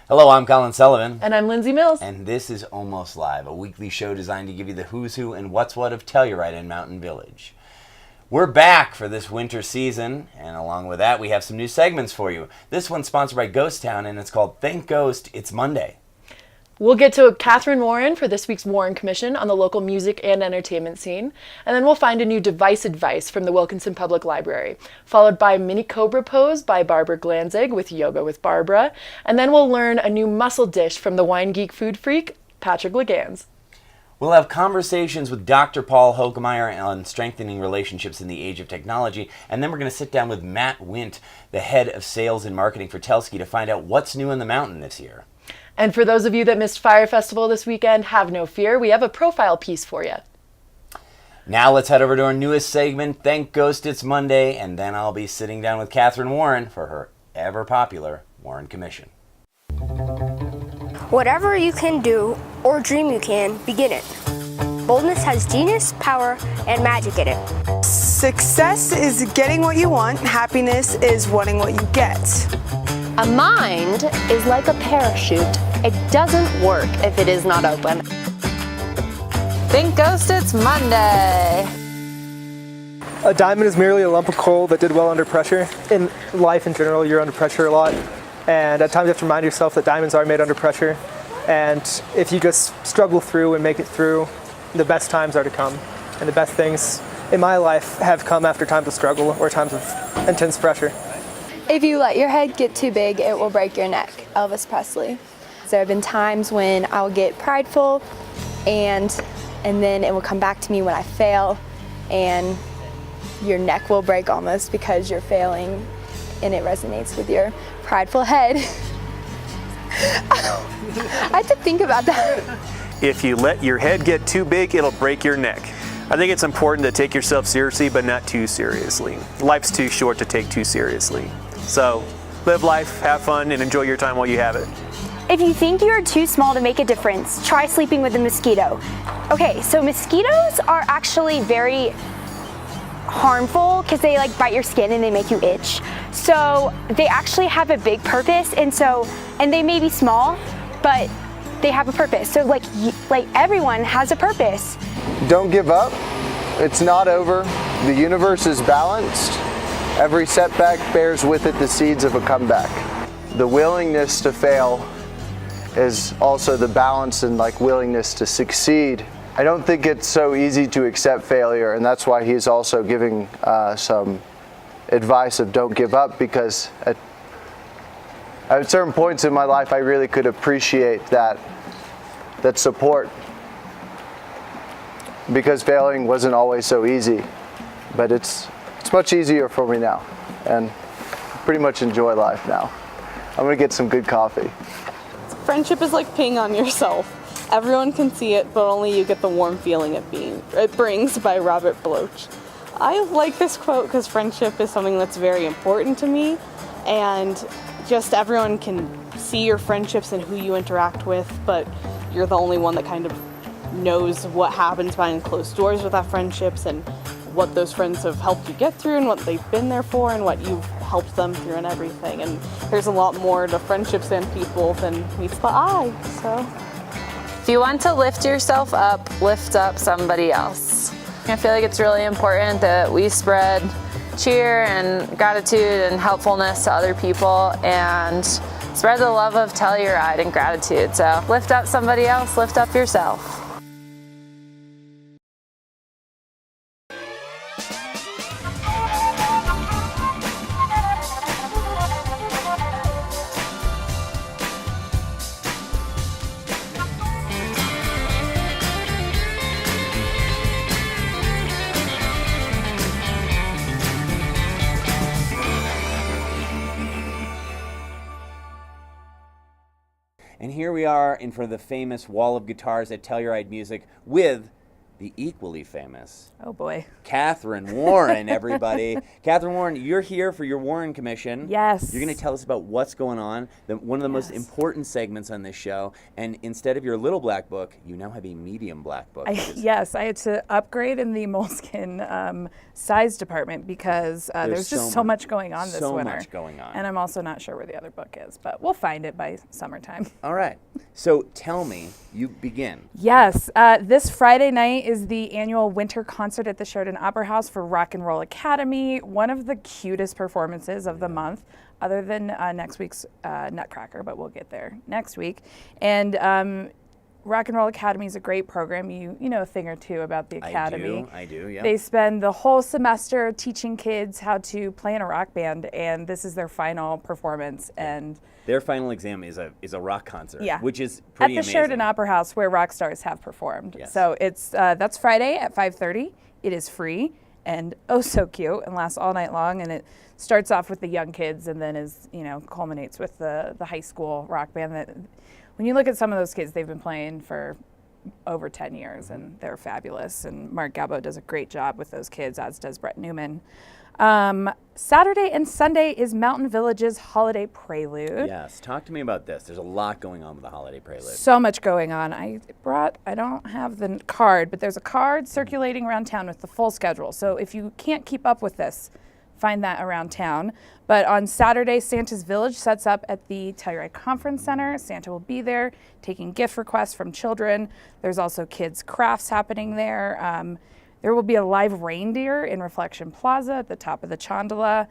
Hello, I'm Colin Sullivan. And I'm Lindsay Mills. And this is Almost Live, a weekly show designed to give you the who's who and what's what of Telluride and Mountain Village. We're back for this winter season, and along with that, we have some new segments for you. This one's sponsored by Ghost Town, and it's called Thank Ghost, It's Monday. We'll get to Catherine Warren for this week's Warren Commission on the local music and entertainment scene. And then we'll find a new device advice from the Wilkinson Public Library, followed by Mini Cobra Pose by Barbara Glanzig with Yoga with Barbara. And then we'll learn a new muscle dish from the wine geek food freak, Patrick Legans. We'll have conversations with Dr. Paul Hokemeyer on strengthening relationships in the age of technology. And then we're going to sit down with Matt Windt, the head of sales and marketing for Telsky, to find out what's new in the mountain this year. And for those of you that missed Fire Festival this weekend, have no fear. We have a profile piece for you. Now let's head over to our newest segment, Thank Ghost It's Monday, and then I'll be sitting down with Catherine Warren for her ever-popular Warren Commission. Whatever you can do or dream you can, begin it. Boldness has genius, power, and magic in it. Success is getting what you want. Happiness is wanting what you get. A mind is like a parachute. It doesn't work if it is not open. Thank Ghost, it's Monday. A diamond is merely a lump of coal that did well under pressure. In life in general, you're under pressure a lot. And at times you have to remind yourself that diamonds are made under pressure. And if you just struggle through and make it through, the best times are to come. And the best things in my life have come after times of struggle or times of intense pressure. If you let your head get too big, it will break your neck. Elvis Presley. There have been times when I'll get prideful and then it will come back to me when I fail and your neck will break almost because you're failing and it resonates with your prideful head. I had to think about that. If you let your head get too big, it'll break your neck. I think it's important to take yourself seriously, but not too seriously. Life's too short to take too seriously. So, live life, have fun, and enjoy your time while you have it. If you think you are too small to make a difference, try sleeping with a mosquito. Okay, so mosquitoes are actually very harmful because they like bite your skin and they make you itch. So they actually have a big purpose, and they may be small, but they have a purpose. So like everyone has a purpose. Don't give up. It's not over. The universe is balanced. Every setback bears with it the seeds of a comeback. The willingness to fail is also the balance and willingness to succeed. I don't think it's so easy to accept failure, and that's why he's also giving some advice of don't give up, because at certain points in my life I really could appreciate that support, because failing wasn't always so easy, but it's much easier for me now, and pretty much enjoy life now. I'm gonna get some good coffee. Friendship is like peeing on yourself. Everyone can see it, but only you get the warm feeling it brings, by Robert Bloch. I like this quote because friendship is something that's very important to me, and just everyone can see your friendships and who you interact with, but you're the only one that kind of knows what happens behind closed doors with that friendships and what those friends have helped you get through and what they've been there for and what you've helped them through and everything. And there's a lot more to friendships and people than meets the eye. So if you want to lift yourself up, lift up somebody else. I feel like it's really important that we spread cheer and gratitude and helpfulness to other people and spread the love of Telluride and gratitude. So lift up somebody else, lift up yourself. And here we are in front of the famous wall of guitars at Telluride Music with the equally famous Oh boy. Catherine Warren, everybody. Catherine Warren, you're here for your Warren Commission. Yes. You're going to tell us about what's going on, one of the most important segments on this show. And instead of your little black book, you now have a medium black book. Yes, I had to upgrade in the moleskin size department because there's just so much going on this winter. So much going on. And I'm also not sure where the other book is, but we'll find it by summertime. All right. So tell me, you begin. Yes, this Friday night is the annual winter concert at the Sheridan Opera House for Rock and Roll Academy, one of the cutest performances of the month, other than next week's Nutcracker, but we'll get there next week. And Rock and Roll Academy is a great program. You know a thing or two about the Academy. I do, yeah. They spend the whole semester teaching kids how to play in a rock band, and this is their final performance. And their final exam is a rock concert, yeah, which is pretty amazing. At the Sheridan Opera House, where rock stars have performed. Yes. So it's that's Friday at 5:30. It is free and oh so cute and lasts all night long. And it starts off with the young kids and then culminates with the high school rock band. That when you look at some of those kids, they've been playing for over 10 years and they're fabulous. And Mark Gabo does a great job with those kids, as does Brett Newman. Saturday and Sunday is Mountain Village's Holiday Prelude. Yes, talk to me about this. There's a lot going on with the Holiday Prelude. So much going on. I don't have the card, but there's a card circulating around town with the full schedule. So if you can't keep up with this, find that around town. But on Saturday, Santa's Village sets up at the Telluride Conference Center. Santa will be there taking gift requests from children. There's also kids' crafts happening there. There will be a live reindeer in Reflection Plaza at the top of the Chandala.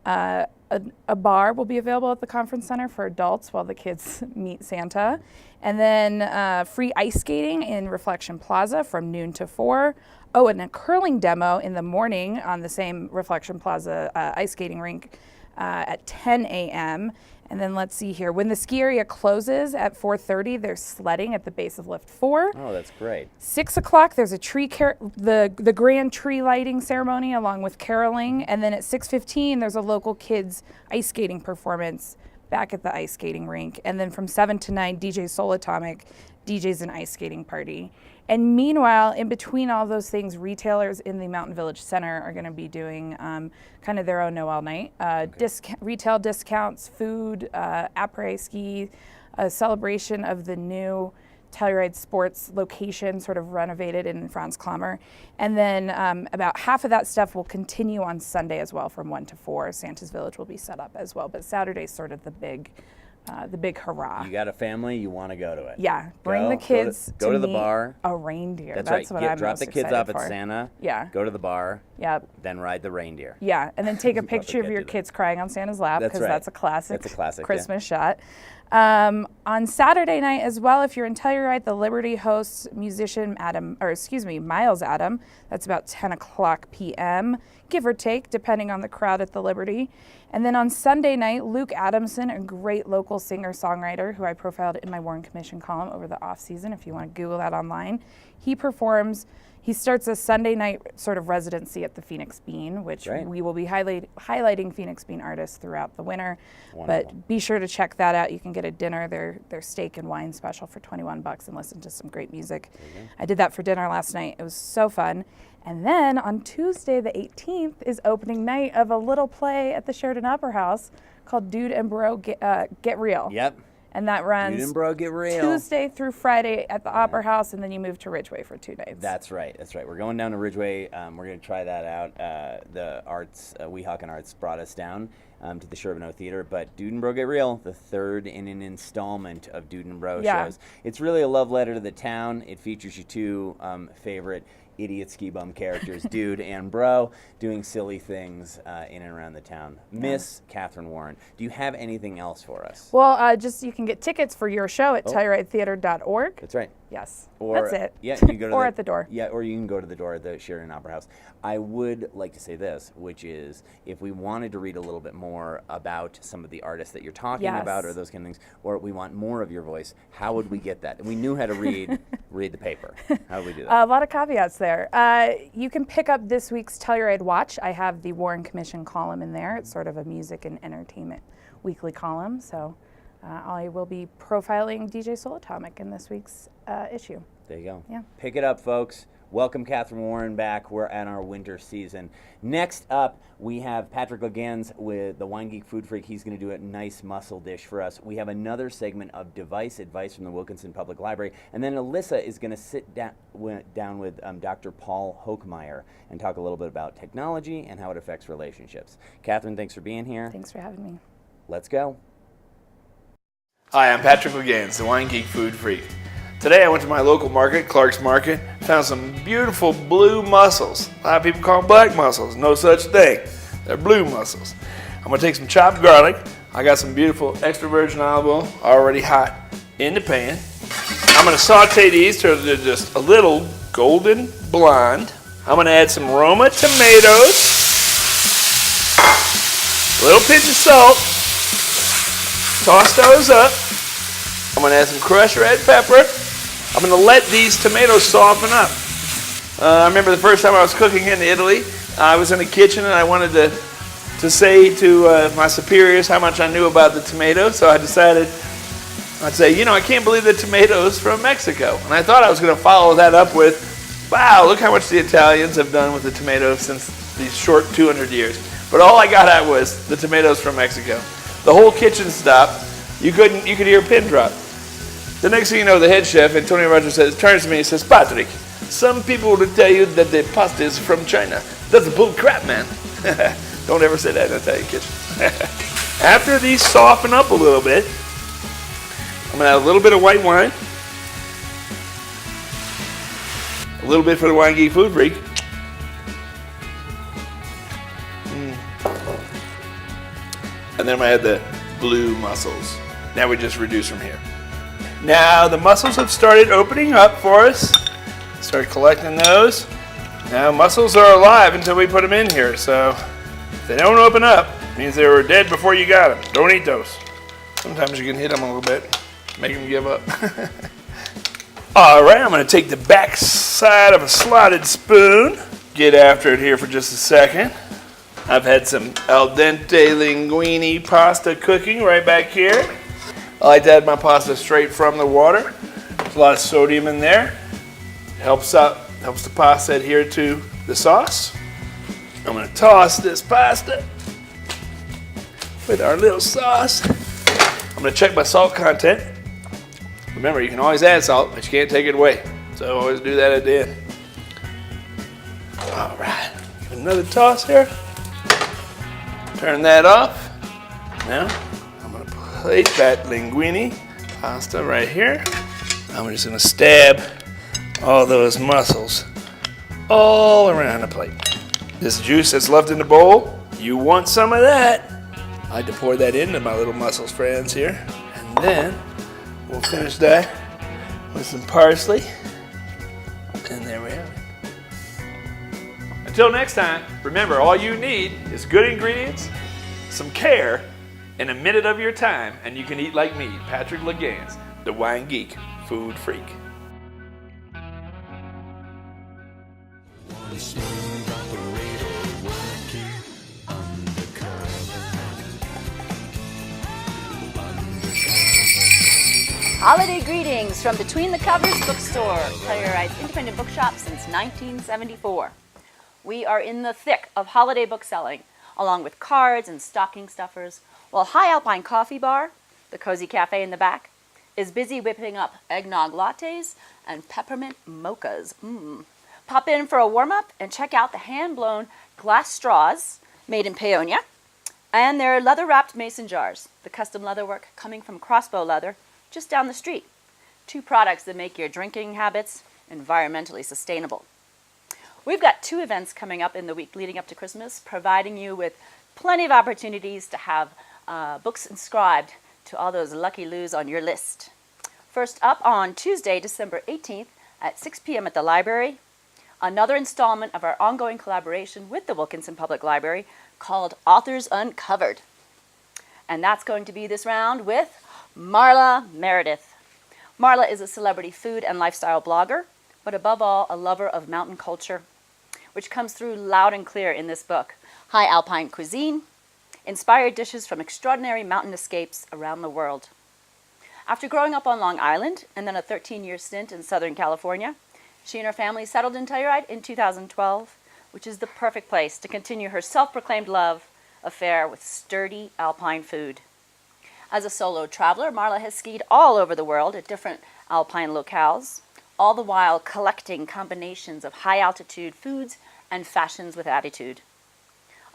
A bar will be available at the conference center for adults while the kids meet Santa. And then free ice skating in Reflection Plaza from noon to 4. Oh, and a curling demo in the morning on the same Reflection Plaza ice skating rink at 10 a.m. And then let's see here. When the ski area closes at 4:30, there's sledding at the base of Lift 4. Oh, that's great. 6 o'clock, there's a the grand tree lighting ceremony along with caroling. And then at 6:15, there's a local kids ice skating performance back at the ice skating rink. And then from 7 to 9, DJ Soul Atomic DJs an ice skating party. And meanwhile, in between all those things, retailers in the Mountain Village Center are going to be doing kind of their own Noel night. Retail discounts, food, après-ski, a celebration of the new Telluride Sports location, sort of renovated in Franz Klammer. And then about half of that stuff will continue on Sunday as well from 1 to 4. Santa's Village will be set up as well. But Saturday's sort of the big hurrah. You got a family, you want to go to it. Yeah, bring the kids go to the meet bar. A reindeer. That's right. What I'm drop most the kids excited off for. at Santa. Yeah. Go to the bar. Yep. Then ride the reindeer. Yeah, and then take a picture of your kids crying on Santa's lap because that's a classic. That's a classic Christmas shot. On Saturday night as well, if you're in Telluride, the Liberty hosts musician Miles Adam. That's about 10 o'clock p.m., give or take, depending on the crowd at the Liberty. And then on Sunday night, Luke Adamson, a great local singer-songwriter who I profiled in my Warren Commission column over the off-season, if you want to Google that online, he starts a Sunday night sort of residency at the Phoenix Bean, which we will be highlighting Phoenix Bean artists throughout the winter. Wonderful. But be sure to check that out. You can get a dinner, their steak and wine special for $21 and listen to some great music. I did that for dinner last night. It was so fun. And then on Tuesday, the 18th, is opening night of a little play at the Sheridan Opera House called Dude and Bro Get Real. Yep. And that runs Dude and Bro Get Real. Tuesday through Friday at the Opera House, and then you move to Ridgeway for 2 days. That's right. We're going down to Ridgeway. We're going to try that out. The Arts, Weehawken Arts brought us down to the Shervino Theater. But Dude and Bro Get Real, the third in an installment of Dude and Bro shows. It's really a love letter to the town. It features your two favorite idiot ski bum characters, Dude and Bro, doing silly things in and around the town. Miss Catherine Warren, do you have anything else for us? Well, you can get tickets for your show at TellurideTheater.org. That's right. Yes. Or, that's it. Yeah, you can go to or at the door. Yeah, or you can go to the door at the Sheridan Opera House. I would like to say this, which is if we wanted to read a little bit more about some of the artists that you're talking about or those kind of things, or we want more of your voice, how would we get that? And we knew how to read the paper. How would we do that? A lot of caveats there. You can pick up this week's Telluride Watch. I have the Warren Commission column in there. It's sort of a music and entertainment weekly column. So I will be profiling DJ Soul Atomic in this week's issue. There you go. Yeah. Pick it up, folks. Welcome, Catherine Warren, back. We're at our winter season. Next up, we have Patrick Legans with the Wine Geek Food Freak. He's going to do a nice mussel dish for us. We have another segment of device advice from the Wilkinson Public Library. And then Alyssa is going to sit down with Dr. Paul Hokemeyer and talk a little bit about technology and how it affects relationships. Catherine, thanks for being here. Thanks for having me. Let's go. Hi, I'm Patrick Legans, the Wine Geek Food Freak. Today I went to my local market, Clark's Market, found some beautiful blue mussels. A lot of people call them black mussels. No such thing. They're blue mussels. I'm going to take some chopped garlic. I got some beautiful extra virgin olive oil already hot in the pan. I'm going to saute these till they're just a little golden blonde. I'm going to add some Roma tomatoes, a little pinch of salt, toss those up. I'm going to add some crushed red pepper. I'm going to let these tomatoes soften up. I remember the first time I was cooking in Italy, I was in the kitchen and I wanted to say to my superiors how much I knew about the tomatoes, so I decided I'd say, I can't believe the tomatoes from Mexico. And I thought I was going to follow that up with, wow, look how much the Italians have done with the tomatoes since these short 200 years. But all I got at was the tomatoes from Mexico. The whole kitchen stopped. You could hear a pin drop. The next thing you know, the head chef, Antonio Rogers, turns to me and says, Patrick, some people will tell you that the pasta is from China. That's bull crap, man. Don't ever say that in an Italian kitchen. After these soften up a little bit, I'm going to add a little bit of white wine. A little bit for the Wine Geek Food Freak. And then I'm going to add the blue mussels. Now we just reduce from here. Now the mussels have started opening up for us. Start collecting those. Now mussels are alive until we put them in here, so if they don't open up, it means they were dead before you got them. Don't eat those. Sometimes you can hit them a little bit, make them give up. All right, I'm going to take the back side of a slotted spoon, get after it here for just a second. I've had some al dente linguine pasta cooking right back here. I like to add my pasta straight from the water. There's a lot of sodium in there. Helps the pasta adhere to the sauce. I'm going to toss this pasta with our little sauce. I'm going to check my salt content. Remember, you can always add salt, but you can't take it away. So always do that at the end. All right, another toss here. Turn that off. Now, I'm going to plate that linguine pasta right here. I'm just going to stab all those mussels all around the plate. This juice that's left in the bowl, you want some of that. I like to pour that into my little mussels friends here. And then we'll finish that with some parsley. And there we have it. Until next time, remember, all you need is good ingredients, some care, and a minute of your time, and you can eat like me, Patrick Legans, the Wine Geek Food Freak. Holiday greetings from Between the Covers Bookstore, Telluride's independent bookshop since 1974. We are in the thick of holiday book selling, along with cards and stocking stuffers, while High Alpine Coffee Bar, the cozy cafe in the back, is busy whipping up eggnog lattes and peppermint mochas. Pop in for a warm-up and check out the hand-blown glass straws made in Paonia and their leather-wrapped mason jars, the custom leatherwork coming from Crossbow Leather just down the street. 2 products that make your drinking habits environmentally sustainable. We've got 2 events coming up in the week leading up to Christmas, providing you with plenty of opportunities to have books inscribed to all those lucky loos on your list. First up on Tuesday, December 18th at 6 p.m. at the library, another installment of our ongoing collaboration with the Wilkinson Public Library called Authors Uncovered. And that's going to be this round with Marla Meredith. Marla is a celebrity food and lifestyle blogger, but above all, a lover of mountain culture, which comes through loud and clear in this book. High Alpine Cuisine, inspired dishes from extraordinary mountain escapes around the world. After growing up on Long Island and then a 13-year stint in Southern California, She and her family settled in Telluride in 2012, which is the perfect place to continue her self-proclaimed love affair with sturdy alpine food. As a solo traveler, Marla has skied all over the world at different alpine locales, all the while collecting combinations of high-altitude foods and fashions with attitude.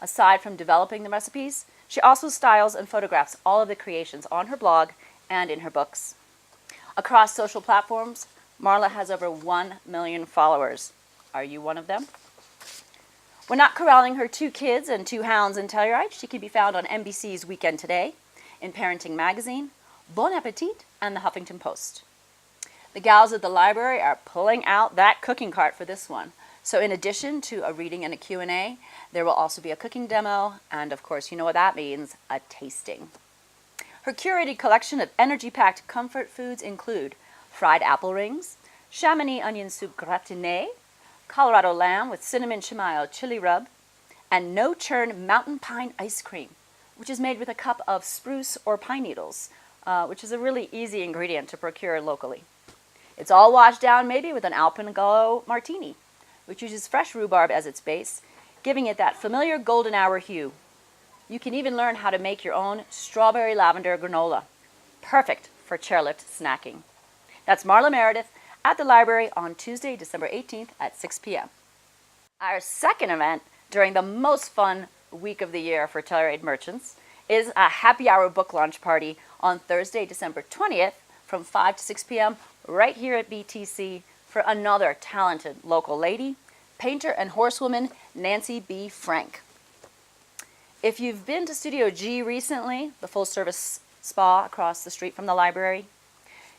Aside from developing the recipes, she also styles and photographs all of the creations on her blog and in her books. Across social platforms, Marla has over 1 million followers. Are you one of them? When not corralling her 2 kids and 2 hounds in Telluride, she can be found on NBC's Weekend Today, in Parenting Magazine, Bon Appetit, and the Huffington Post. The gals at the library are pulling out that cooking cart for this one. So in addition to a reading and a Q&A, there will also be a cooking demo, and of course, you know what that means, a tasting. Her curated collection of energy-packed comfort foods include fried apple rings, Chamonix onion soup gratiné, Colorado lamb with cinnamon chimayo chili rub, and no-churn mountain pine ice cream, which is made with a cup of spruce or pine needles, which is a really easy ingredient to procure locally. It's all washed down maybe with an Alpenglow martini, which uses fresh rhubarb as its base, giving it that familiar golden hour hue. You can even learn how to make your own strawberry lavender granola, perfect for chairlift snacking. That's Marla Meredith at the library on Tuesday, December 18th at 6 p.m. Our second event during the most fun week of the year for Telluride merchants is a happy hour book launch party on Thursday, December 20th from 5 to 6 p.m. right here at BTC for another talented local lady, painter and horsewoman Nancy B. Frank. If you've been to Studio G recently, the full-service spa across the street from the library,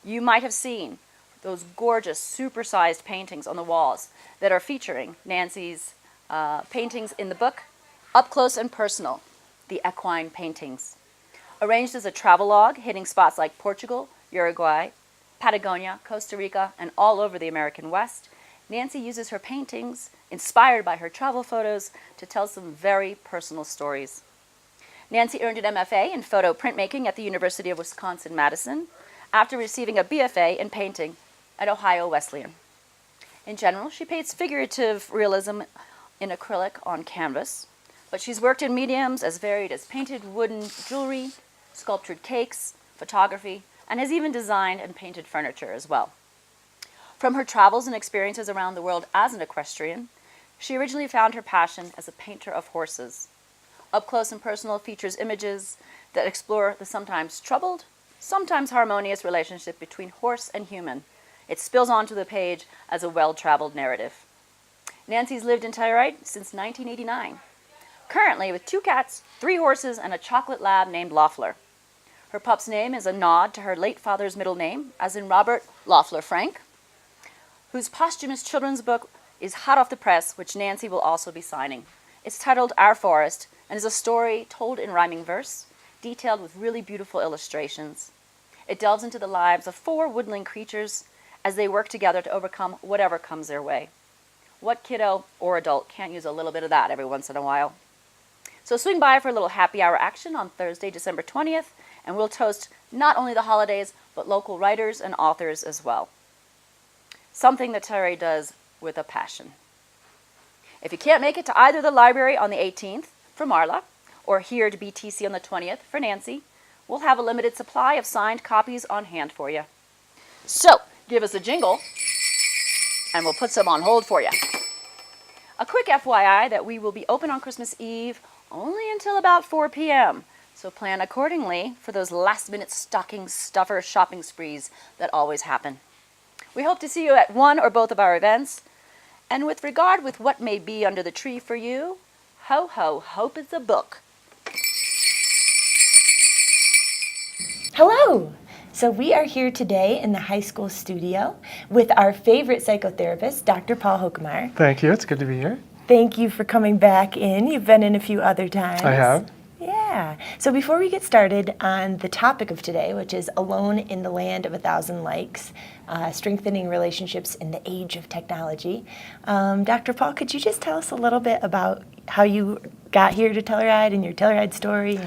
you might have seen those gorgeous supersized paintings on the walls that are featuring Nancy's paintings in the book, Up Close and Personal, the equine paintings. Arranged as a travelogue, hitting spots like Portugal, Uruguay, Patagonia, Costa Rica, and all over the American West, Nancy uses her paintings, inspired by her travel photos, to tell some very personal stories. Nancy earned an MFA in photo printmaking at the University of Wisconsin-Madison after receiving a BFA in painting at Ohio Wesleyan. In general, she paints figurative realism in acrylic on canvas, but she's worked in mediums as varied as painted wooden jewelry, sculptured cakes, photography, and has even designed and painted furniture as well. From her travels and experiences around the world as an equestrian, she originally found her passion as a painter of horses. Up Close and Personal features images that explore the sometimes troubled, sometimes harmonious relationship between horse and human. It spills onto the page as a well-traveled narrative. Nancy's lived in Telluride since 1989, currently with 2 cats, 3 horses, and a chocolate lab named Loeffler. Her pup's name is a nod to her late father's middle name, as in Robert Loeffler Frank, whose posthumous children's book is hot off the press, which Nancy will also be signing. It's titled Our Forest and is a story told in rhyming verse, detailed with really beautiful illustrations. It delves into the lives of 4 woodland creatures as they work together to overcome whatever comes their way. What kiddo or adult can't use a little bit of that every once in a while? So swing by for a little happy hour action on Thursday, December 20th, and we'll toast not only the holidays, but local writers and authors as well. Something that Telluride does with a passion. If you can't make it to either the library on the 18th for Marla, or here to BTC on the 20th for Nancy, we'll have a limited supply of signed copies on hand for you. So, give us a jingle, and we'll put some on hold for you. A quick FYI that we will be open on Christmas Eve only until about 4 p.m., so plan accordingly for those last-minute stocking stuffer shopping sprees that always happen. We hope to see you at one or both of our events, and with regard with what may be under the tree for you, ho ho, hope is a book. Hello! So we are here today in the high school studio with our favorite psychotherapist, Dr. Paul Hokemeyer. Thank you. It's good to be here. Thank you for coming back in. You've been in a few other times. I have. Yeah. So before we get started on the topic of today, which is Alone in the Land of 1,000 Likes, strengthening relationships in the age of technology, Dr. Paul, could you just tell us a little bit about how you got here to Telluride and your Telluride story?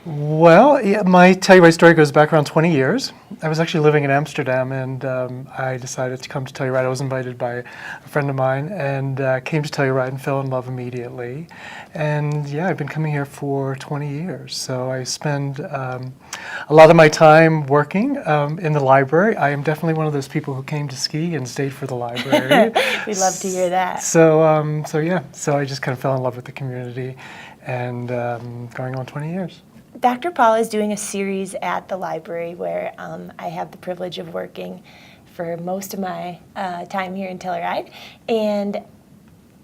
Well, yeah, my Telluride story goes back around 20 years. I was actually living in Amsterdam, and I decided to come to Telluride. I was invited by a friend of mine, and came to Telluride and fell in love immediately. And yeah, I've been coming here for 20 years. So I spend a lot of my time working in the library. I am definitely one of those people who came to ski and stayed for the library. We love to hear that. So, so I just kind of fell in love with the community, and going on 20 years. Dr. Paul is doing a series at the library where I have the privilege of working for most of my time here in Telluride. And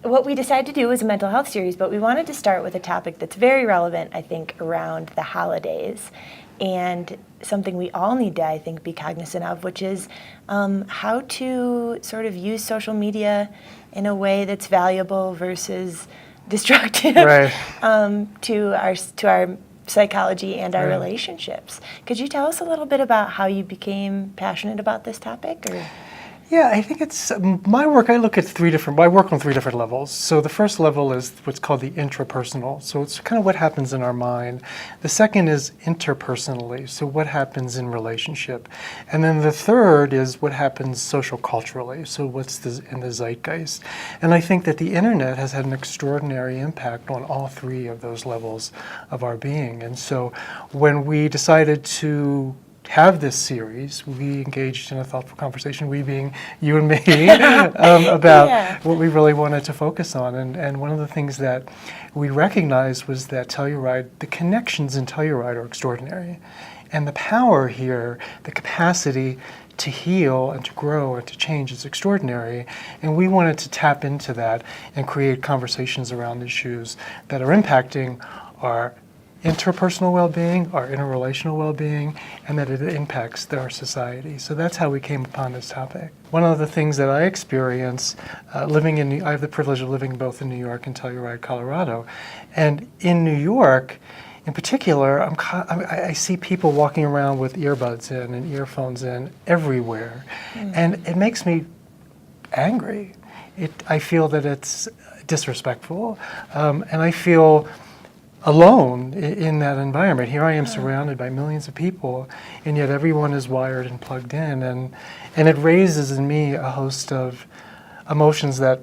what we decided to do was a mental health series, but we wanted to start with a topic that's very relevant, I think, around the holidays. And something we all need to, I think, be cognizant of, which is how to sort of use social media in a way that's valuable versus destructive to our psychology and our relationships. Could you tell us a little bit about how you became passionate about this topic? Or? Yeah, I think it's my work. I look at I work on three different levels. So the first level is what's called the intrapersonal. So it's kind of what happens in our mind. The second is interpersonally. So what happens in relationship. And then the third is what happens social culturally. So what's in the zeitgeist. And I think that the internet has had an extraordinary impact on all three of those levels of our being. And so when we decided to have this series, we engaged in a thoughtful conversation, we being you and me, about what we really wanted to focus on. And one of the things that we recognized was that Telluride, the connections in Telluride are extraordinary. And the power here, the capacity to heal and to grow and to change is extraordinary. And we wanted to tap into that and create conversations around issues that are impacting our interpersonal well-being, our interrelational well-being, and that it impacts our society. So that's how we came upon this topic. One of the things that I experience I have the privilege of living both in New York and Telluride, Colorado. And in New York, in particular, I see people walking around with earbuds in and earphones in everywhere. And it makes me angry. I feel that it's disrespectful, and I feel alone in that environment. Here I am surrounded by millions of people, and yet everyone is wired and plugged in, and it raises in me a host of emotions that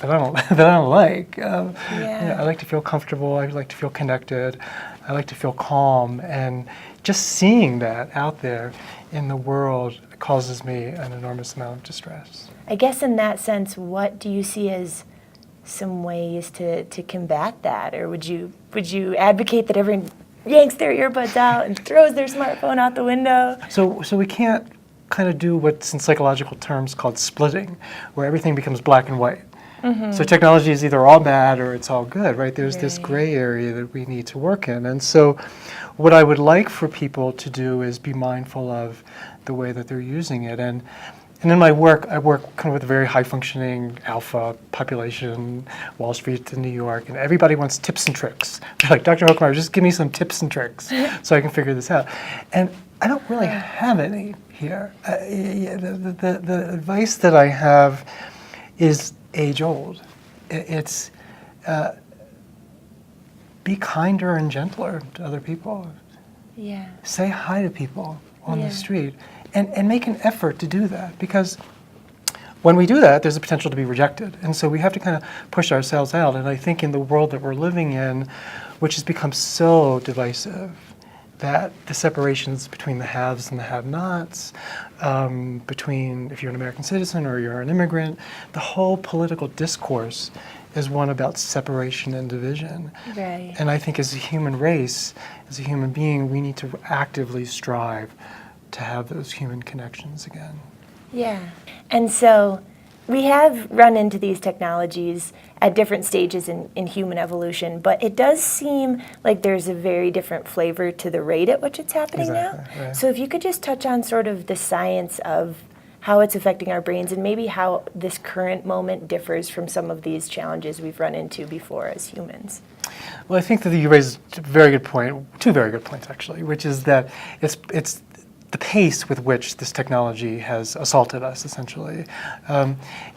I don't like. I like to feel comfortable. I like to feel connected. I like to feel calm, and just seeing that out there in the world causes me an enormous amount of distress. I guess in that sense, what do you see as some ways to combat that? Or would you advocate that everyone yanks their earbuds out and throws their smartphone out the window? So we can't kind of do what's in psychological terms called splitting, where everything becomes black and white. So technology is either all bad or it's all good, right? There's this gray area that we need to work in. And so what I would like for people to do is be mindful of the way that they're using it. And in my work, I work kind of with a very high-functioning alpha population, Wall Street in New York, and everybody wants tips and tricks. They're like, Dr. Hokemeyer, just give me some tips and tricks so I can figure this out. And I don't really have any here. The advice that I have is age-old. It's be kinder and gentler to other people. Yeah. Say hi to people on the street. And make an effort to do that, because when we do that, there's a potential to be rejected. And so we have to kind of push ourselves out. And I think in the world that we're living in, which has become so divisive, that the separations between the haves and the have-nots, between if you're an American citizen or you're an immigrant, the whole political discourse is one about separation and division. Right. And I think as a human race, as a human being, we need to actively strive to have those human connections again. Yeah. And so we have run into these technologies at different stages in human evolution, but it does seem like there's a very different flavor to the rate at which it's happening now. Right. So if you could just touch on sort of the science of how it's affecting our brains and maybe how this current moment differs from some of these challenges we've run into before as humans. Well, I think that you raised a very good point, two very good points actually, which is that it's the pace with which this technology has assaulted us, essentially,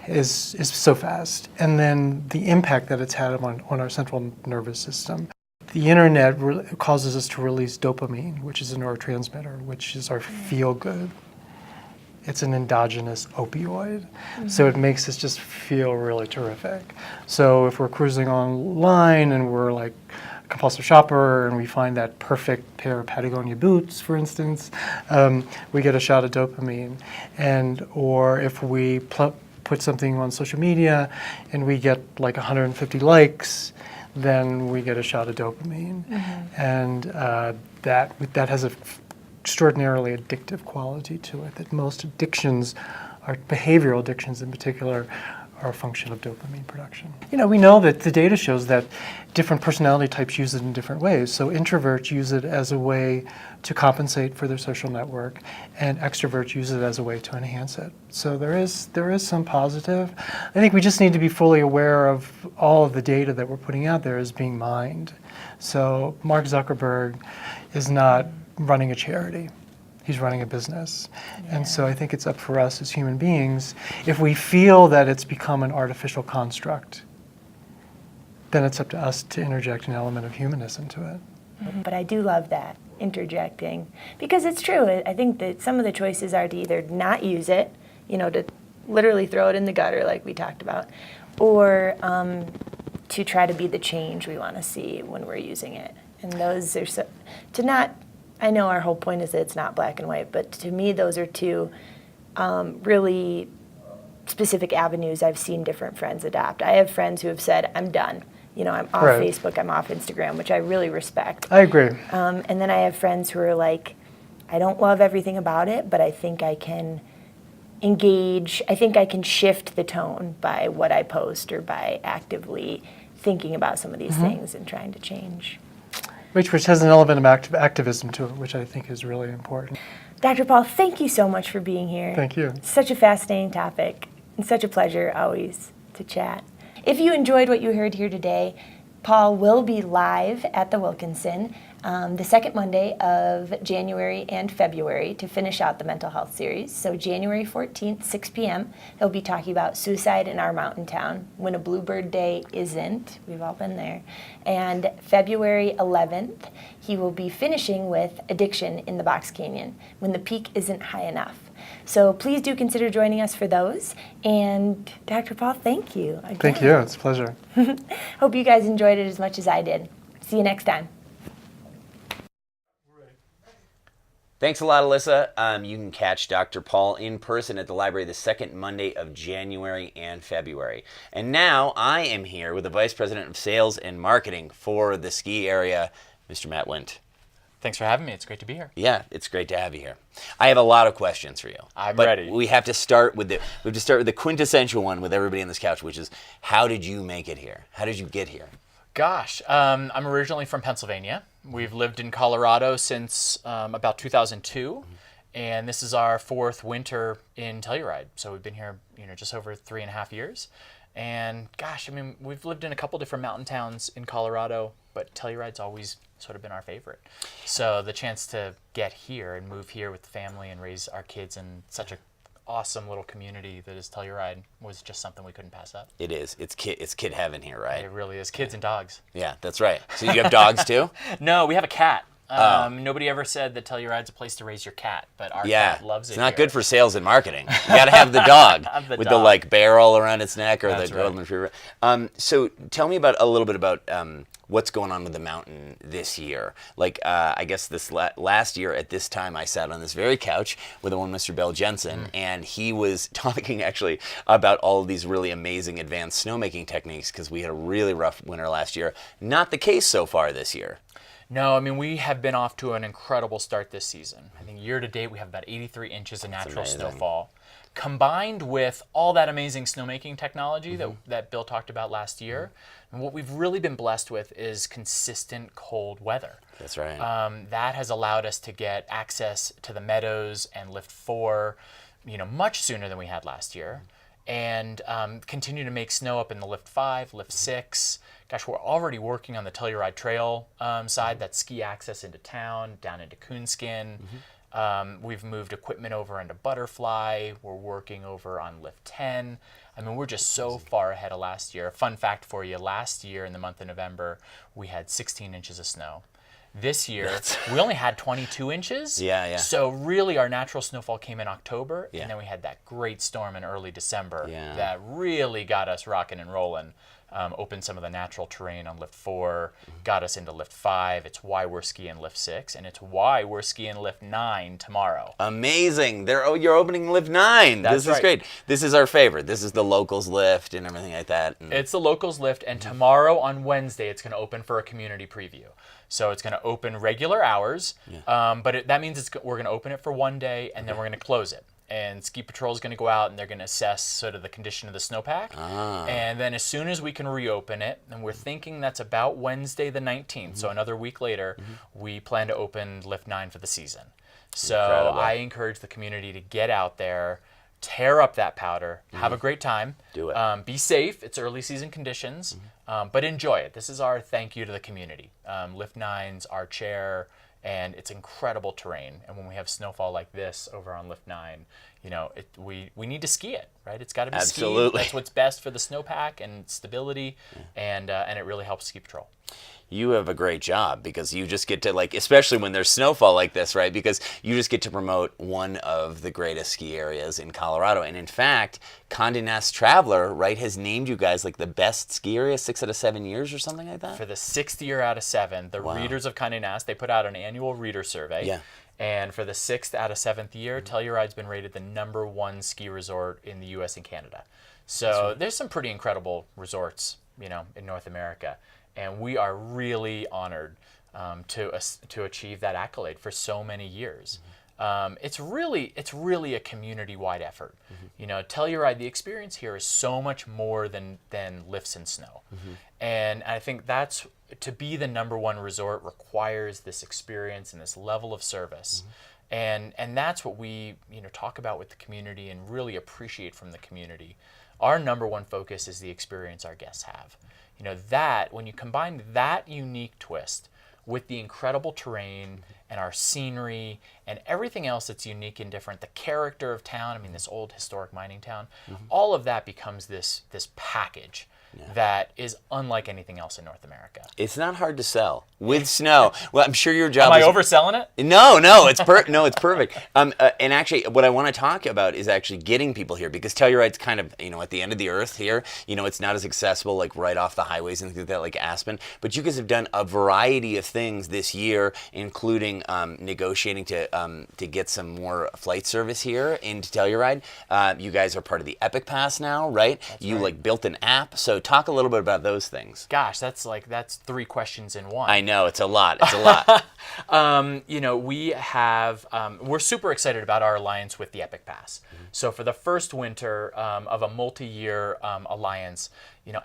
is so fast. And then the impact that it's had on our central nervous system. the internet causes us to release dopamine, which is a neurotransmitter, which is our feel good. It's an endogenous opioid. So it makes us just feel really terrific. So if we're cruising online and we're like a compulsive shopper and we find that perfect pair of Patagonia boots, for instance, we get a shot of dopamine. Or if we put something on social media and we get like 150 likes, then we get a shot of dopamine. And that has a extraordinarily addictive quality to it, that most addictions, behavioral addictions in particular, are a function of dopamine production. We know that the data shows that different personality types use it in different ways. So introverts use it as a way to compensate for their social network, and extroverts use it as a way to enhance it. So there is some positive. I think we just need to be fully aware of all of the data that we're putting out there is being mined. So Mark Zuckerberg is not running a charity. He's running a business. And so I think it's up for us as human beings, if we feel that it's become an artificial construct, then it's up to us to interject an element of humanness into it. But I do love that, interjecting, because it's true. I think that some of the choices are to either not use it, to literally throw it in the gutter like we talked about, or to try to be the change we want to see when we're using it. And those are I know our whole point is that it's not black and white, but to me those are two really specific avenues I've seen different friends adopt. I have friends who have said, I'm done. I'm off Facebook, I'm off Instagram, which I really respect. I agree. And then I have friends who are like, I don't love everything about it, but I think I can engage, I think I can shift the tone by what I post or by actively thinking about some of these things and trying to change. Which has an element of activism to it, which I think is really important. Dr. Paul, thank you so much for being here. Thank you. Such a fascinating topic, and such a pleasure always to chat. If you enjoyed what you heard here today, Paul will be live at the Wilkinson the second Monday of January and February to finish out the mental health series. So January 14th, 6 p.m., he'll be talking about suicide in our mountain town, when a bluebird day isn't. We've all been there. And February 11th, he will be finishing with addiction in the Box Canyon, when the peak isn't high enough. So please do consider joining us for those. And Dr. Paul, thank you again. Thank you. It's a pleasure. Hope you guys enjoyed it as much as I did. See you next time. Thanks a lot, Alyssa. You can catch Dr. Paul in person at the library the second Monday of January and February. And now I am here with the Vice President of Sales and Marketing for the ski area, Mr. Matt Windt. Thanks for having me. It's great to be here. Yeah, it's great to have you here. I have a lot of questions for you. I'm ready. We have to start with the quintessential one with everybody on this couch, which is, how did you make it here? How did you get here? Gosh, I'm originally from Pennsylvania. We've lived in Colorado since about 2002, and this is our fourth winter in Telluride. So we've been here, just over 3.5 years. And gosh, we've lived in a couple different mountain towns in Colorado, but Telluride's always sort of been our favorite. So the chance to get here and move here with the family and raise our kids in such a awesome little community that is Telluride was just something we couldn't pass up. It is. It's kid heaven here, right? It really is. Kids and dogs. Yeah, that's right. So you have dogs too? No, we have a cat. Nobody ever said that Telluride's a place to raise your cat, but our cat loves it. It's not good for sales and marketing. You got to have the dog with the barrel around its neck or That's the golden retriever. So tell me a little bit about what's going on with the mountain this year. I guess this last year at this time, I sat on this very couch with one Mr. Bill Jensen, and he was talking actually about all of these really amazing advanced snowmaking techniques because we had a really rough winter last year. Not the case so far this year. No, we have been off to an incredible start this season. I think year to date we have about 83 inches of natural snowfall. Combined with all that amazing snowmaking technology that Bill talked about last year, and what we've really been blessed with is consistent cold weather. That's right. That has allowed us to get access to the meadows and Lift 4, much sooner than we had last year, and continue to make snow up in the Lift 5, Lift 6. Gosh, we're already working on the Telluride Trail side, that ski access into town, down into Coonskin. We've moved equipment over into Butterfly. We're working over on Lift 10. I mean, we're just so far ahead of last year. Fun fact for you, last year in the month of November, we had 16 inches of snow. This year, we only had 22 inches. Yeah. So really our natural snowfall came in October, and then we had that great storm in early December that really got us rocking and rolling. Opened some of the natural terrain on Lift 4, got us into Lift 5. It's why we're skiing Lift 6, and it's why we're skiing Lift 9 tomorrow. Amazing. You're opening Lift 9. That's this is great. This is our favorite. This is the locals lift and everything like that. It's the locals lift, and tomorrow on Wednesday, it's going to open for a community preview. So it's going to open regular hours, but that means we're going to open it for one day, and then we're going to close it. And Ski Patrol is going to go out and they're going to assess sort of the condition of the snowpack. And then as soon as we can reopen it, and we're thinking that's about Wednesday the 19th, so another week later, we plan to open Lift 9 for the season. So I encourage the community to get out there, tear up that powder, have a great time. Do it. Be safe. It's early season conditions, but enjoy it. This is our thank you to the community. Lift 9's our chair, and it's incredible terrain. And when we have snowfall like this over on Lift 9, we need to ski it, right? It's got to be skied. That's what's best for the snowpack and stability, and it really helps Ski Patrol. You have a great job because you just get to, especially when there's snowfall like this, right? Because you just get to promote one of the greatest ski areas in Colorado. And in fact, Condé Nast Traveler, right, has named you guys the best ski area 6 out of 7 years or something like that? For the 6th year out of 7, the readers of Condé Nast, they put out an annual reader survey. Yeah. And for the 6th out of 7th year, Telluride's been rated the #1 ski resort in the U.S. and Canada. So there's some pretty incredible resorts, in North America. And we are really honored to achieve that accolade for so many years. It's really a community-wide effort. Telluride, the experience here is so much more than lifts and snow. And I think that's, to be the #1 resort requires this experience and this level of service. And that's what we talk about with the community and really appreciate from the community. Our #1 focus is the experience our guests have. That, when you combine that unique twist with the incredible terrain and our scenery and everything else that's unique and different, the character of town, this old historic mining town, all of that becomes this package that is unlike anything else in North America. It's not hard to sell with snow. Well, I'm sure your job. Am I overselling it? No, it's it's perfect. And actually, what I want to talk about is actually getting people here, because Telluride's kind of at the end of the earth here. It's not as accessible right off the highways and things like that, like Aspen. But you guys have done a variety of things this year, including negotiating to get some more flight service here into Telluride. You guys are part of the Epic Pass now, right? You built an app. So talk a little bit about those things. Gosh, that's 3 questions in one. I know, it's a lot. It's a lot. We're super excited about our alliance with the Epic Pass. So for the first winter of a multi-year alliance,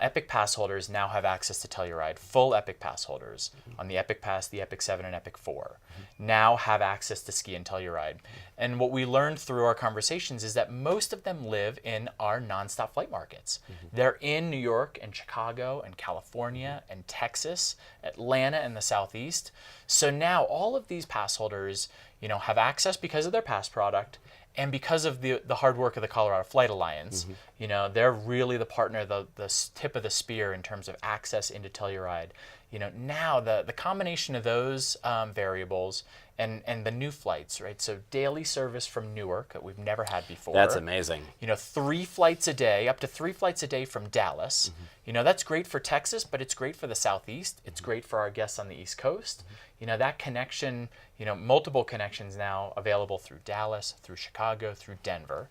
Epic Pass holders now have access to Telluride. Full Epic Pass holders on the Epic Pass, the Epic 7, and Epic 4 now have access to ski in Telluride. And what we learned through our conversations is that most of them live in our nonstop flight markets. They're in New York and Chicago and California and Texas, Atlanta and the Southeast. So now all of these pass holders, have access because of their pass product. And because of the hard work of the Colorado Flight Alliance, they're really the partner, the tip of the spear in terms of access into Telluride. Now the combination of those variables and the new flights, right? So daily service from Newark that we've never had before. That's amazing. 3 flights a day, up to 3 flights a day from Dallas. That's great for Texas, but it's great for the Southeast. It's great for our guests on the East Coast. That connection, multiple connections now available through Dallas, through Chicago, through Denver.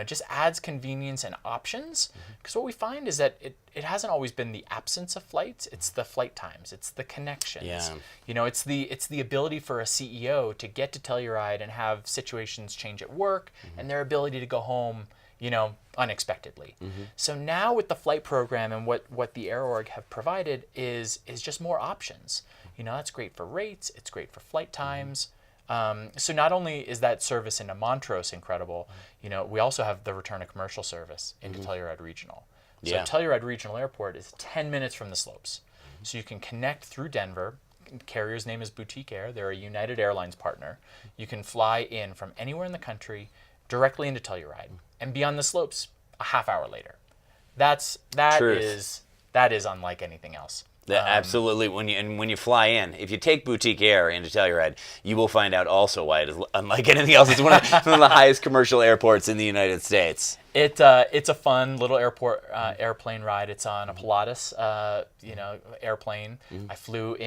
Just adds convenience and options. Because what we find is that it hasn't always been the absence of flights, it's the flight times, it's the connections. Yeah. It's the ability for a CEO to get to Telluride and have situations change at work and their ability to go home, unexpectedly. So now with the flight program and what the Air Org have provided is just more options. That's great for rates, it's great for flight times. So not only is that service into Montrose incredible, we also have the return of commercial service into Telluride Regional. So Telluride Regional Airport is 10 minutes from the slopes. So you can connect through Denver, carrier's name is Boutique Air. They're a United Airlines partner. You can fly in from anywhere in the country directly into Telluride and be on the slopes a half hour later. That is unlike anything else. Absolutely. When you fly in, if you take Boutique Air into Telluride, you will find out also why it is unlike anything else. It's one of the highest commercial airports in the United States. It's a fun little airplane ride. It's on a Pilatus, airplane. I flew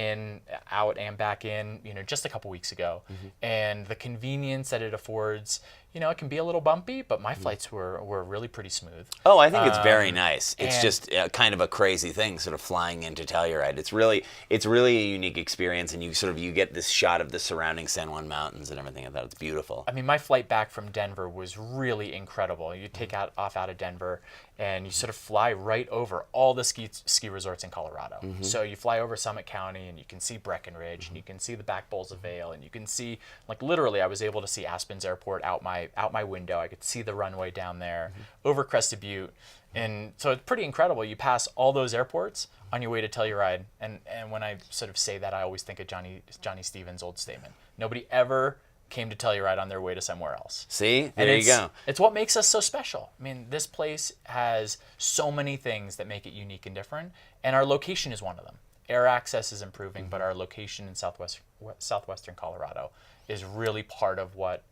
out and back in, just a couple weeks ago, and the convenience that it affords. It can be a little bumpy, but my flights were really pretty smooth. Oh, I think it's very nice. It's just kind of a crazy thing, sort of flying into Telluride. It's really a unique experience, and you get this shot of the surrounding San Juan Mountains and everything. I thought it's beautiful. I mean, my flight back from Denver was really incredible. You take off out of Denver, and you sort of fly right over all the ski resorts in Colorado. So you fly over Summit County, and you can see Breckenridge, and you can see the back bowls of Vail, and you can see, literally, I was able to see Aspens Airport out my window. I could see the runway down there, over Crested Butte, and so it's pretty incredible. You pass all those airports on your way to Telluride, and when I sort of say that, I always think of Johnny Stevens' old statement: nobody ever came to Telluride on their way to somewhere else. See, there you go. It's what makes us so special. I mean, this place has so many things that make it unique and different, and our location is one of them. Air access is improving, but our location in southwestern Colorado is really part of what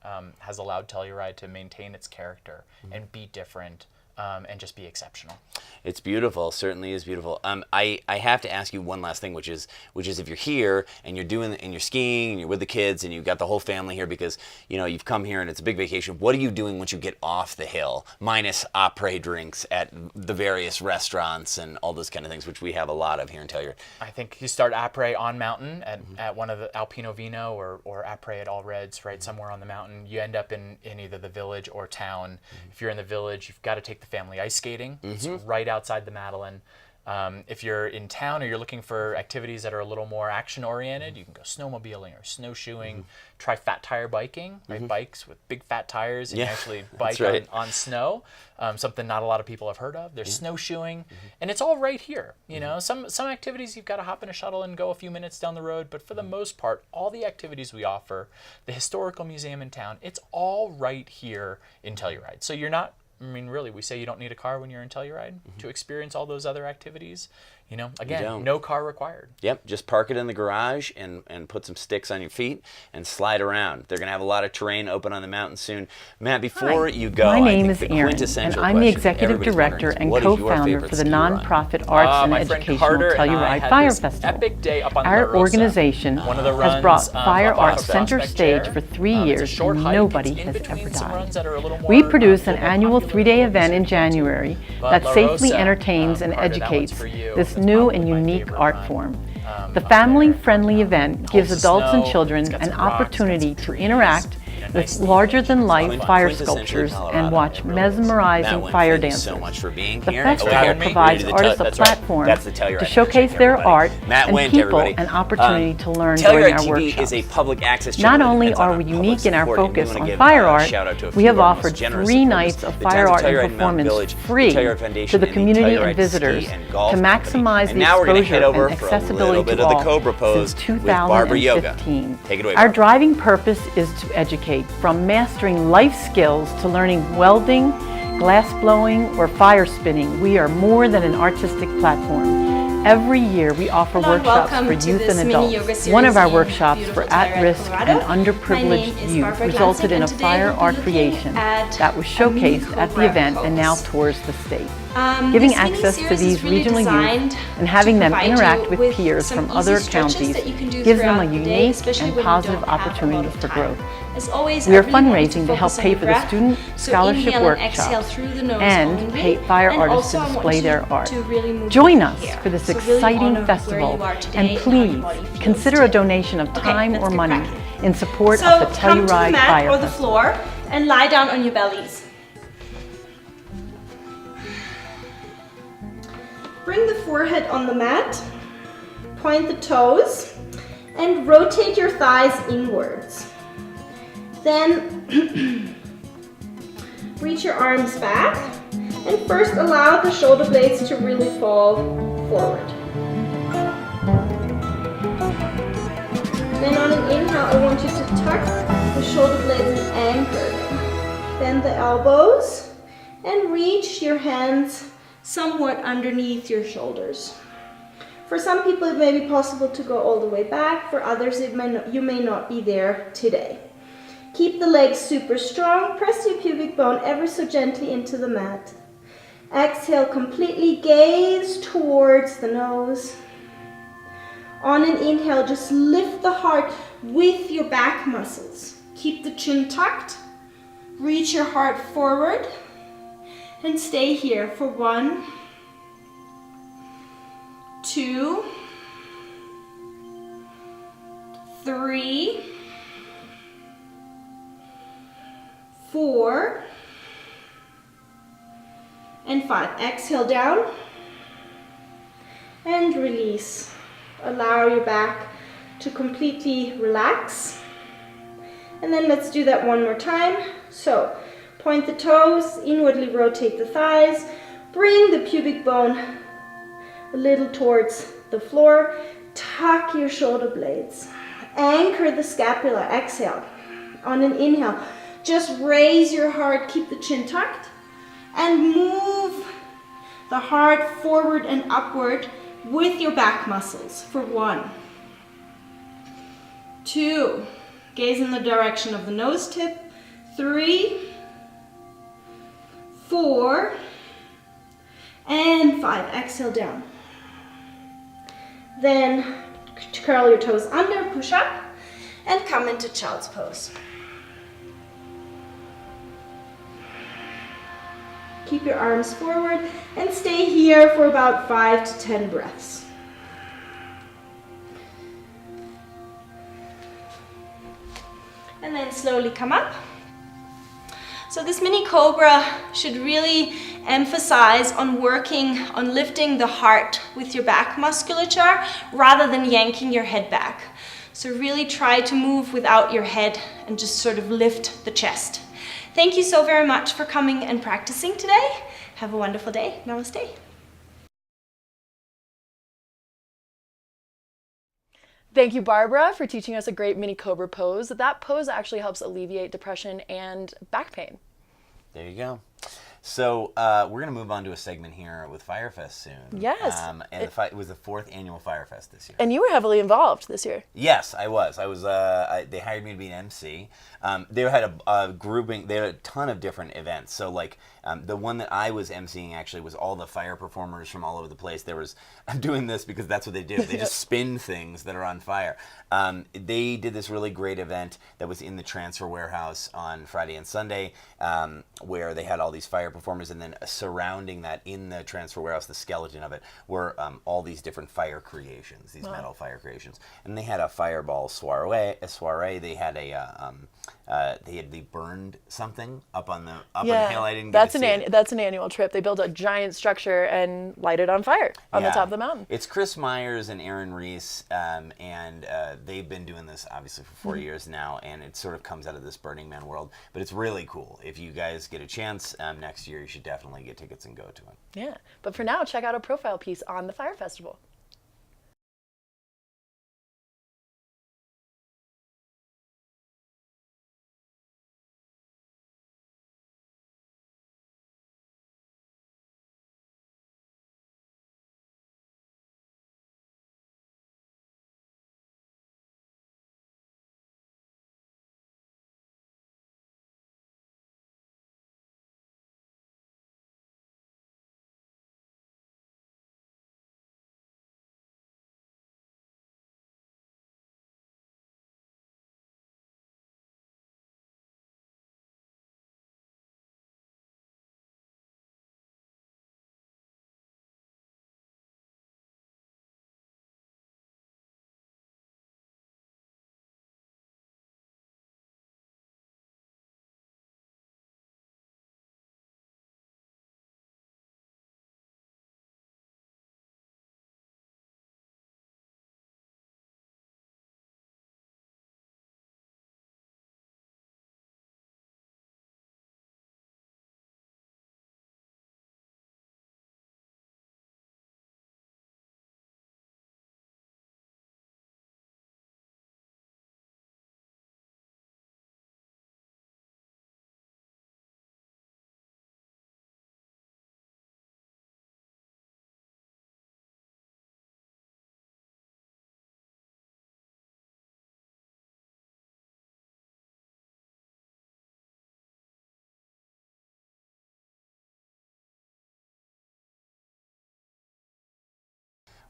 has allowed Telluride to maintain its character and be different and just be exceptional. It's beautiful. Certainly is beautiful. I have to ask you one last thing, which is if you're here and you're skiing and you're with the kids and you've got the whole family here because you've come here and it's a big vacation. What are you doing once you get off the hill, minus après drinks at the various restaurants and all those kind of things, which we have a lot of here in Telluride? I think you start après on mountain at one of the Alpino Vino or après at All Reds, right somewhere on the mountain. You end up in either the village or town. If you're in the village, you've got to take the family ice skating. It's right outside the Madeline. If you're in town or you're looking for activities that are a little more action-oriented, you can go snowmobiling or snowshoeing. Try fat tire biking, right? Bikes with big fat tires, and you actually bike on snow, something not a lot of people have heard of. There's snowshoeing, and it's all right here. Some activities you've got to hop in a shuttle and go a few minutes down the road, but for the most part, all the activities we offer, the historical museum in town, it's all right here in Telluride. So you're not, really, we say you don't need a car when you're in Telluride to experience all those other activities. Again, no car required. Yep, just park it in the garage and put some sticks on your feet and slide around. They're going to have a lot of terrain open on the mountain soon. Matt, before you go, my name is Erin, and I'm the Executive Director and co-founder for the nonprofit Arts and Educational Telluride Fire Festival. Our organization has brought fire arts center stage for 3 years, and nobody has ever died. We produce an annual 3-day event in January that safely entertains and educates this new and unique art form. The family-friendly event gives adults and children an opportunity to interact with larger-than-life fire sculptures and watch mesmerizing fire dances. The festival provides artists a platform to showcase their art and people an opportunity to learn during our workshops. Not only are we unique in our focus on fire art, we have offered 3 nights of fire art and performance free to the community and visitors to maximize the exposure and accessibility to all since 2015. Our driving purpose is to educate, from mastering life skills to learning welding, glass blowing, or fire spinning. We are more than an artistic platform. Every year we offer workshops for youth and adults. One of our workshops for at-risk and underprivileged youth resulted in a fire art creation that was showcased at the event and now tours the state. Giving access to these regional youth and having them interact with peers from other counties gives them a unique and positive opportunity for growth. We are fundraising to help pay for the student scholarship workshops and pay fire artists to display their art. Join us for this exciting festival, and please consider a donation of time or money in support of the Telluride Fire Festival. Come to the mat or the floor and lie down on your bellies. Bring the forehead on the mat, point the toes, and rotate your thighs inwards. Then reach your arms back, and first allow the shoulder blades to really fall forward. Then on an inhale, I want you to tuck the shoulder blades and anchor them. Bend the elbows and reach your hands somewhat underneath your shoulders. For some people, it may be possible to go all the way back. For others, you may not be there today. Keep the legs super strong. Press your pubic bone ever so gently into the mat. Exhale, completely gaze towards the nose. On an inhale, just lift the heart with your back muscles. Keep the chin tucked. Reach your heart forward. And stay here for 1, 2, 3, 4, and 5. Exhale down and release. Allow your back to completely relax. And then let's do that one more time. So point the toes, inwardly rotate the thighs, bring the pubic bone a little towards the floor, tuck your shoulder blades, anchor the scapula, exhale. On an inhale, just raise your heart, keep the chin tucked, and move the heart forward and upward with your back muscles for 1, 2, gaze in the direction of the nose tip, 3, 4, and 5. Exhale down. Then curl your toes under, push up, and come into child's pose. Keep your arms forward and stay here for about 5 to 10 breaths. And then slowly come up. So this mini cobra should really emphasize on working on lifting the heart with your back musculature rather than yanking your head back. So really try to move without your head and just sort of lift the chest. Thank you so very much for coming and practicing today. Have a wonderful day. Namaste. Thank you, Barbara, for teaching us a great mini cobra pose. That pose actually helps alleviate depression and back pain. There you go. So we're going to move on to a segment here with Firefest soon. Yes. And it was the 4th annual Firefest this year. And you were heavily involved this year. Yes, I was. They hired me to be an MC. They had a grouping. They had a ton of different events. So like the one that I was emceeing actually was all the fire performers from all over the place. I'm doing this because that's what they do. They just spin things that are on fire. They did this really great event that was in the transfer warehouse on Friday and Sunday, where they had all these fire performers, and then surrounding that in the transfer warehouse, the skeleton of it, were all these different fire creations, these metal fire creations. And they had a fireball soiree. They had they burned something up on the hill. I didn't get to see it. That's an annual trip. They build a giant structure and light it on fire on the top of the mountain. It's Chris Myers and Aaron Reese, and they've been doing this obviously for 4 years now, and it sort of comes out of this Burning Man world. But it's really cool. If you guys get a chance next year, you should definitely get tickets and go to it. Yeah, but for now, check out a profile piece on the Fire Festival.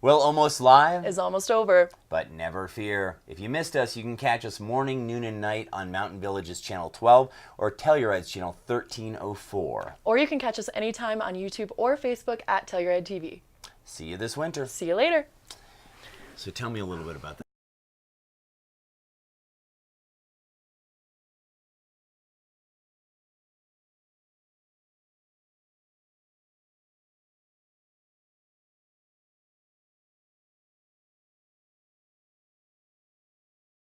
Well, Almost Live is almost over. But never fear. If you missed us, you can catch us morning, noon, and night on Mountain Village's Channel 12 or Telluride's Channel 1304. Or you can catch us anytime on YouTube or Facebook at Telluride TV. See you this winter. See you later. So tell me a little bit about that.